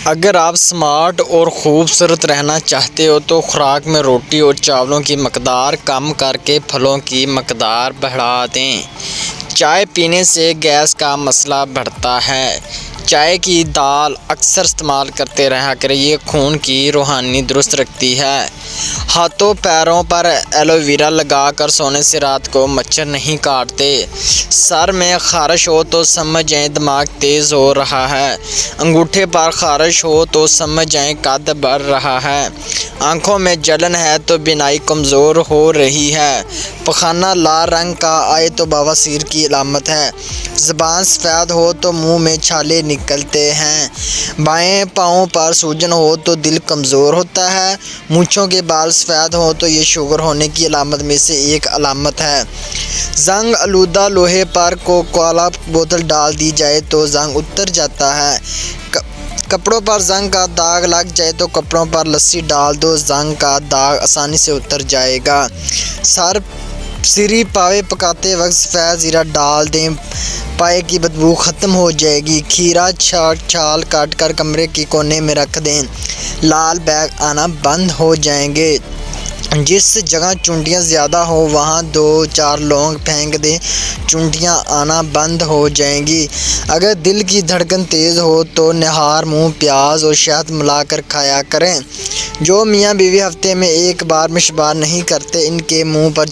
اگر آپ سمارٹ اور خوبصورت رہنا چاہتے ہو تو خوراک میں روٹی اور چاولوں کی مقدار کم کر کے پھلوں کی مقدار بڑھا دیں۔ چائے پینے سے گیس کا مسئلہ بڑھتا ہے۔ چائے کی دال اکثر استعمال کرتے رہا کریں، یہ خون کی روانی درست رکھتی ہے۔ ہاتھوں پیروں پر ایلو ویرا لگا کر سونے سے رات کو مچھر نہیں کاٹتے۔ سر میں خارش ہو تو سمجھ جائیں دماغ تیز ہو رہا ہے۔ انگوٹھے پر خارش ہو تو سمجھ جائیں قد بڑھ رہا ہے۔ آنکھوں میں جلن ہے تو بینائی کمزور ہو رہی ہے۔ پخانہ لال رنگ کا آئے تو بواسیر کی علامت ہے۔ زبان سفید ہو تو منہ میں چھالے نکلتے ہیں۔ بائیں پاؤں پر سوجن ہو تو دل کمزور ہوتا ہے۔ مونچھوں کے بال سفید ہوں تو یہ شوگر ہونے کی علامت میں سے ایک علامت ہے۔ زنگ آلودہ لوہے پر کوکا بوتل ڈال دی جائے تو زنگ اتر جاتا ہے۔ کپڑوں پر زنگ کا داغ لگ جائے تو کپڑوں پر لسی ڈال دو، زنگ کا داغ آسانی سے اتر جائے گا۔ سری پائے پکاتے وقت سفید زیرہ ڈال دیں، پائے کی بدبو ختم ہو جائے گی۔ کھیرا چھال کاٹ کر کمرے کے کونے میں رکھ دیں، لال بیگ آنا بند ہو جائیں گے۔ جس جگہ چونٹیاں زیادہ ہو وہاں 2-4 لونگ پھینک دیں، چونٹیاں آنا بند ہو جائیں گی۔ اگر دل کی دھڑکن تیز ہو تو نہار منہ پیاز اور شہد ملا کر کھایا کریں۔ جو میاں بیوی ہفتے میں ایک بار مشبار نہیں کرتے، ان کے منہ پر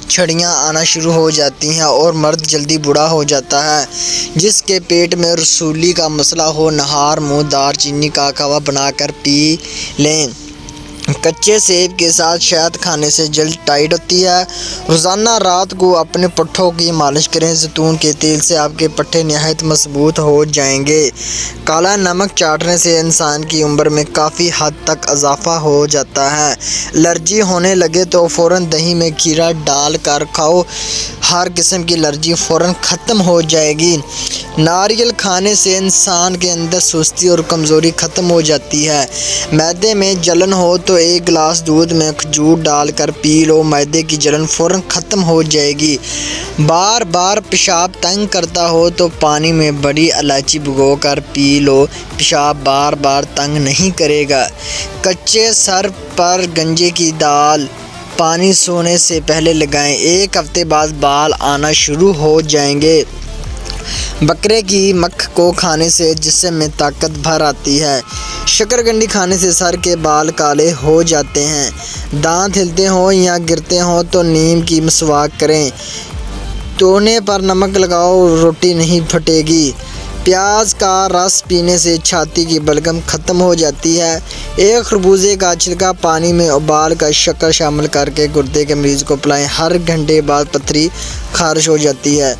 چھڑیاں آنا شروع ہو جاتی ہیں اور مرد جلدی بوڑھا ہو جاتا ہے۔ جس کے پیٹ میں رسولی کا مسئلہ ہو، نہار منہ دار چینی کا قہوہ بنا کر پی لیں۔ کچے سیب کے ساتھ شہد کھانے سے جلد ٹائٹ ہوتی ہے۔ روزانہ رات کو اپنے پٹھوں کی مالش کریں، زیتون کے تیل سے آپ کے پٹھے نہایت مضبوط ہو جائیں گے۔ کالا نمک چاٹنے سے انسان کی عمر میں کافی حد تک اضافہ ہو جاتا ہے۔ الرجی ہونے لگے تو فوراً دہی میں کھیرا ڈال کر کھاؤ، ہر قسم کی الرجی فوراً ختم ہو جائے گی۔ ناریل کھانے سے انسان کے اندر سستی اور کمزوری ختم ہو جاتی ہے۔ معدے میں جلن ہو تو 1 گلاس دودھ میں کھجور ڈال کر پی لو، معدے کی جلن فوراً ختم ہو جائے گی۔ بار بار پیشاب تنگ کرتا ہو تو پانی میں بڑی الائچی بھگو کر پی لو، پیشاب بار بار تنگ نہیں کرے گا۔ کچے سر پر گنجے کی دال پانی سونے سے پہلے لگائیں، 1 ہفتے بعد بال آنا شروع ہو جائیں گے۔ بکرے کی مکھ کو کھانے سے جسم میں طاقت بھر آتی ہے۔ شکرکنڈی کھانے سے سر کے بال کالے ہو جاتے ہیں۔ دانت ہلتے ہوں یا گرتے ہوں تو نیم کی مسواک کریں، توڑنے پر نمک لگاؤ، روٹی نہیں پھٹے گی۔ پیاز کا رس پینے سے چھاتی کی بلغم ختم ہو جاتی ہے۔ 1 خربوزے کا چھلکا پانی میں ابال کر شکر شامل کر کے گردے کے مریض کو پلائیں، ہر گھنٹے بعد پتھری خارش ہو جاتی ہے۔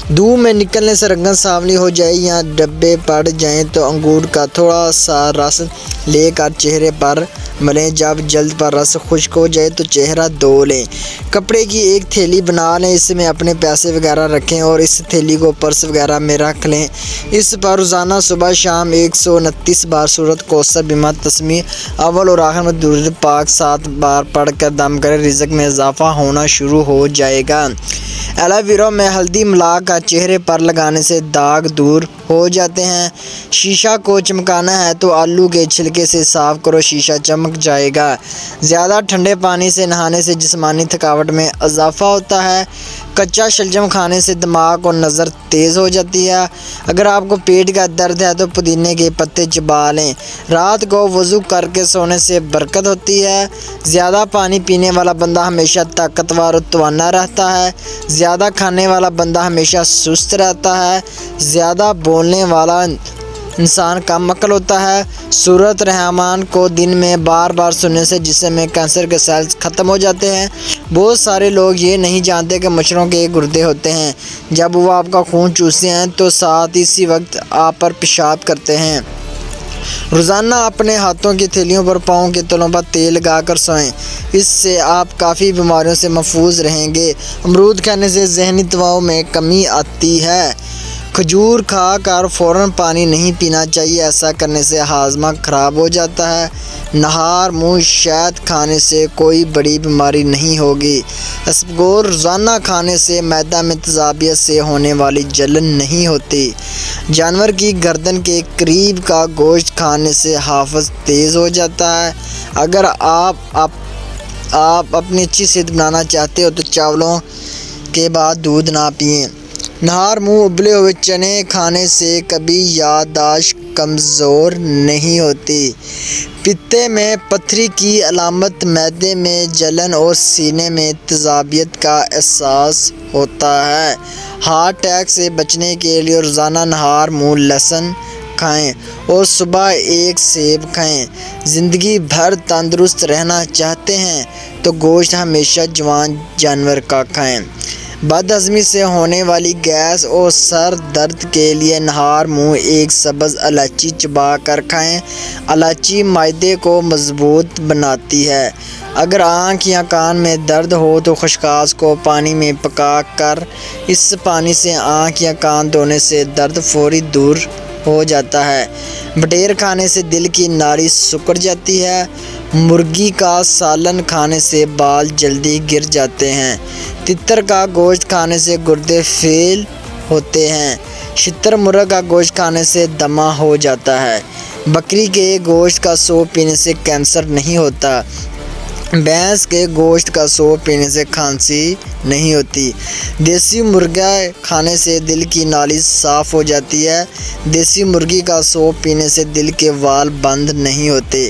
دودھ میں نکلنے سے رنگت سانولی ہو جائے یا دھبے پڑ جائیں تو انگور کا تھوڑا سا رس لے کر چہرے پر ملیں، جب جلد پر رس خشک ہو جائے تو چہرہ دھو لیں۔ کپڑے کی ایک تھیلی بنا لیں، اس میں اپنے پیسے وغیرہ رکھیں اور اس تھیلی کو پرس وغیرہ میں رکھ لیں۔ اس پر روزانہ صبح شام 129 بار سورۃ کوثر، بما تسمیہ اول اور آخر میں درود پاک 7 بار پڑھ کر دم کریں، رزق میں اضافہ ہونا شروع ہو جائے گا۔ ایلو ویرا میں ہلدی ملا کر چہرے پر لگانے سے داغ دور ہو جاتے ہیں۔ شیشہ کو چمکانا ہے تو آلو کے چھلکے سے صاف کرو، شیشہ چمک جائے گا۔ زیادہ ٹھنڈے پانی سے نہانے سے جسمانی تھکاوٹ میں اضافہ ہوتا ہے۔ کچا شلجم کھانے سے دماغ اور نظر تیز ہو جاتی ہے۔ اگر آپ کو پیٹ کا درد ہے تو پودینے کے پتے چبا لیں، رات کو وضو کر کے سونے سے برکت ہوتی ہے۔ زیادہ پانی پینے والا بندہ ہمیشہ طاقتور اور توانا رہتا ہے۔ زیادہ کھانے والا بندہ ہمیشہ سست رہتا ہے۔ زیادہ بولنے والا انسان کم عقل ہوتا ہے۔ سورۃ رحمان کو دن میں بار بار سننے سے جسم میں کینسر کے سیلز ختم ہو جاتے ہیں۔ بہت سارے لوگ یہ نہیں جانتے کہ مچھروں کے گردے ہوتے ہیں، جب وہ آپ کا خون چوستے ہیں تو ساتھ اسی وقت آپ پر پیشاب کرتے ہیں۔ روزانہ اپنے ہاتھوں کی تھیلیوں پر پاؤں کے تلوں پر تیل لگا کر سوئیں، اس سے آپ کافی بیماریوں سے محفوظ رہیں گے۔ امرود کھانے سے ذہنی دباؤ میں کمی آتی ہے۔ کھجور کھا کر فوراً پانی نہیں پینا چاہیے، ایسا کرنے سے ہاضمہ خراب ہو جاتا ہے۔ نہار منہ شہد کھانے سے کوئی بڑی بیماری نہیں ہوگی۔ اسپغور روزانہ کھانے سے معدہ میں تیزابیت سے ہونے والی جلن نہیں ہوتی۔ جانور کی گردن کے قریب کا گوشت کھانے سے حافظ تیز ہو جاتا ہے۔ اگر آپ اپنی اچھی صحت بنانا چاہتے ہو تو چاولوں کے بعد دودھ نہ پئیں۔ نہار منہ ابلے ہوئے چنے کھانے سے کبھی یادداشت کمزور نہیں ہوتی۔ پتے میں پتھری کی علامت معدے میں جلن اور سینے میں تیزابیت کا احساس ہوتا ہے۔ ہارٹ اٹیک سے بچنے کے لیے روزانہ نہار منہ لہسن کھائیں اور صبح ایک سیب کھائیں۔ زندگی بھر تندرست رہنا چاہتے ہیں تو گوشت ہمیشہ جوان جانور کا کھائیں۔ بد ہضمی سے ہونے والی گیس اور سر درد کے لیے نہار منہ ایک سبز الائچی چبا کر کھائیں۔ الائچی معدے کو مضبوط بناتی ہے۔ اگر آنکھ یا کان میں درد ہو تو خشخاش کو پانی میں پکا کر اس پانی سے آنکھ یا کان دھونے سے درد فوری دور ہو جاتا ہے۔ بٹیر کھانے سے دل کی ناڑی سکڑ جاتی ہے۔ مرغی کا سالن کھانے سے بال جلدی گر جاتے ہیں۔ تتر کا گوشت کھانے سے گردے فیل ہوتے ہیں۔ شتر مرغ کا گوشت کھانے سے دمہ ہو جاتا ہے۔ بکری کے گوشت کا سوپ پینے سے کینسر نہیں ہوتا۔ بھینس کے گوشت کا سوپ پینے سے کھانسی نہیں ہوتی۔ دیسی مرغا کھانے سے دل کی نالی صاف ہو جاتی ہے۔ دیسی مرغی کا سوپ پینے سے دل کے وال بند نہیں ہوتے۔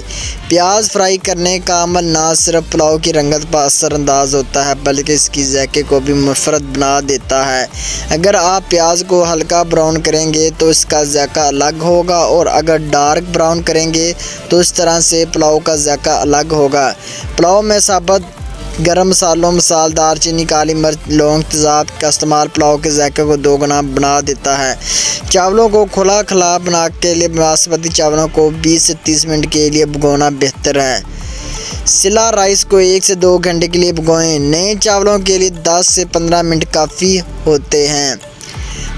پیاز فرائی کرنے کا عمل نہ صرف پلاؤ کی رنگت پر اثر انداز ہوتا ہے بلکہ اس کی ذائقے کو بھی منفرد بنا دیتا ہے۔ اگر آپ پیاز کو ہلکا براؤن کریں گے تو اس کا ذائقہ الگ ہوگا اور اگر ڈارک براؤن کریں گے تو اس طرح سے پلاؤ کا ذائقہ الگ ہوگا۔ پلاؤ میں ثابت گرم مسالوں مثال دار چینی، کالی مرچ، لونگ، تیزاب کا استعمال پلاؤ کے ذائقے کو دوگنا بنا دیتا ہے۔ چاولوں کو کھلا کھلا بنانے کے لیے باسمتی چاولوں کو 20 سے 30 منٹ کے لیے بھگونا بہتر ہے۔ سیلا رائس کو 1 سے 2 گھنٹے کے لیے بھگوئیں۔ نئے چاولوں کے لیے 10 سے 15 منٹ کافی ہوتے ہیں۔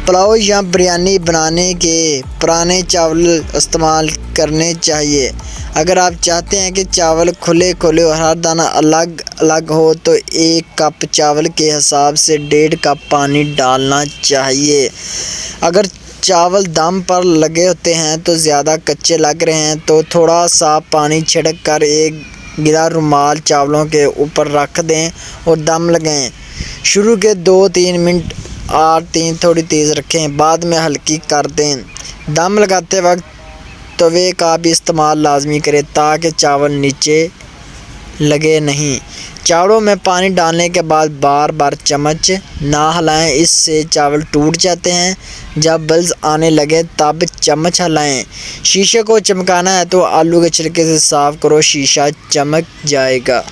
پلاؤ یا بریانی بنانے کے پرانے چاول استعمال کرنے چاہیے۔ اگر آپ چاہتے ہیں کہ چاول کھلے کھلے اور ہر دانہ الگ الگ ہو تو 1 کپ چاول کے حساب سے 1.5 کپ پانی ڈالنا چاہیے۔ اگر چاول دم پر لگے ہوتے ہیں تو زیادہ کچے لگ رہے ہیں تو تھوڑا سا پانی چھڑک کر ایک گیلا رومال چاولوں کے اوپر رکھ دیں اور دم لگائیں۔ شروع کے 2-3 منٹ آنچ تھوڑی تیز رکھیں، بعد میں ہلکی کر دیں۔ دم لگاتے وقت توے کا بھی استعمال لازمی کریں تاکہ چاول نیچے لگے نہیں۔ چاولوں میں پانی ڈالنے کے بعد بار بار چمچ نہ ہلائیں، اس سے چاول ٹوٹ جاتے ہیں۔ جب ببلز آنے لگے تب چمچ ہلائیں۔ شیشے کو چمکانا ہے تو آلو کے چھلکے سے صاف کرو، شیشہ چمک جائے گا۔